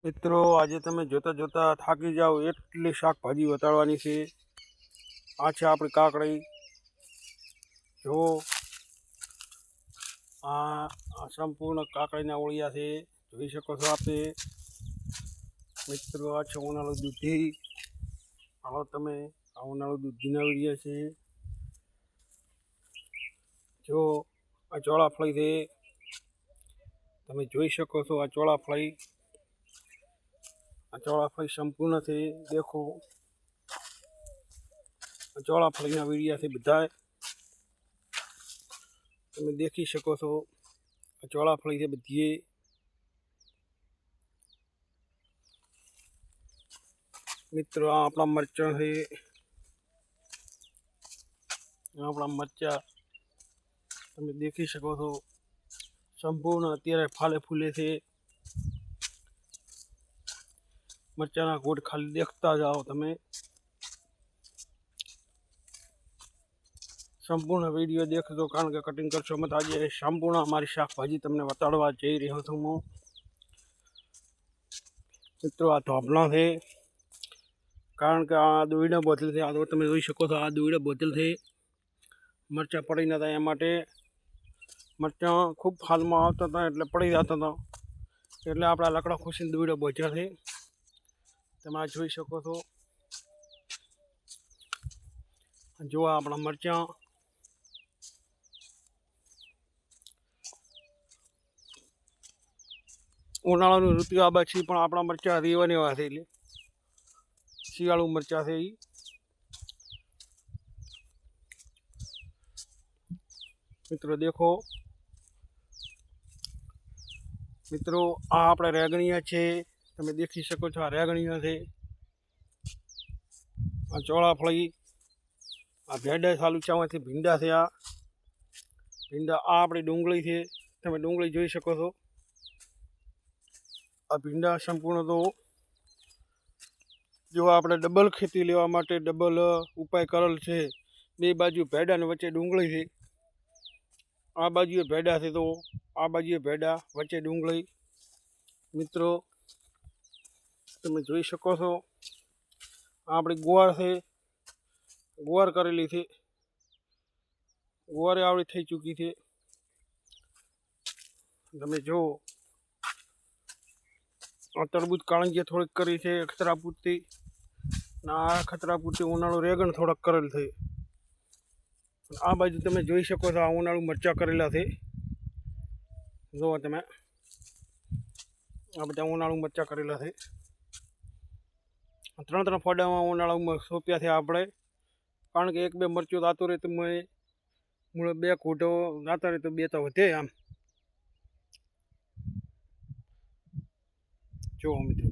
મિત્રો આજે તમે જોતા જોતા થાકી જાઓ એટલી શાકભાજી વતાડવાની છે। આ છે આપણી કાકડી। જો આ સંપૂર્ણ કાકડીના ઓળિયા છે, જોઈ શકો છો આપે મિત્રો। આ છે ઉનાળુ દૂધી। હાલો તમે આ ઉનાળુ દૂધીના વીડિયા છે। જો આ ચોળાફળી છે, તમે જોઈ શકો છો। આ ચોળાફળી संपूर्ण थे। देखो ચોળાફળી वीडिया से बधा તમે देखी सको छो। ચોળાફળી से बधीए मित्रों अपना मरचा है, अपना मरचा તમે देखी सको छो। संपूर्ण अत्यारे फाले फूले थे। मरचाना गोट खाली देखता जाओ तमे। संपूर्ण वीडियो देखो कारण के कटिंग करशो मत। आज संपूर्ण अमारी शाकभाजी तमने बताड़वा जई रह्यो छुं हूँ। मित्रों आ धोपला है कारण के आ दूधीना बोतल थे। आ तो तमे जोई शको छो। आ दूधीना बोतल थे मरचा पड़ी न था ए माटे। मरचा खूब फालमां आवता था एटले पड़ी जाता था, एटले आपड़ा लकड़ा खुशीने दूधीना बोझा थे। तमे आ जोई शको छो। जो अपना मरचा उनाळानी ऋतु आबा छी पण आपणा मरचा रेवाने एवा छे। એટલે શિયાળુ મરચા છે ઈ। મિત્રો देखो મિત્રો આ આપણે રેગણીયા છે, તમે देखी શકો છો। આ રેગણીયા છે, આ ચોળાફળી, આ ભેડા સાલુચામાંથી ભીંડા છે। આ ભીંડા આ આપણી ડુંગળી છે, તમે ડુંગળી જોઈ શકો છો। આ ભીંડા સંપૂર્ણ તો जो આપણે ડબલ ખેતી લેવા માટે ડબલ ઉપાય કરેલ છે। બે બાજુ ભેડા ને વચ્ચે ડુંગળી છે। આ બાજુએ ભેડા છે તો આ બાજુએ ભેડા વચ્ચે ડુંગળી। મિત્રો તમે જોઈ શકો છો। આપણી ગુવાર છે, गुवार करेली थी। गुवारे आवड़ी थई चूकी थी। तमे जो आ तरबूज काळंजिया थोड़ी करी थे खतरा पूरती ना खतरा पूरती उनाळु रेगण थोड़ा करेल थे। आ बाजू तमे जोई शको छो। आ उनाळु मरचा करेला थे। जो तमे आ बधा उनाळु मरचा करेला थे। त्रण त्रण फोडामां उनाळु सोंप्या थे आपणे कारण के एक बे मरचो जातो रहे तो मूळे बे कोटो जाता रहे तो बे तो वधे। आम जो मित्रों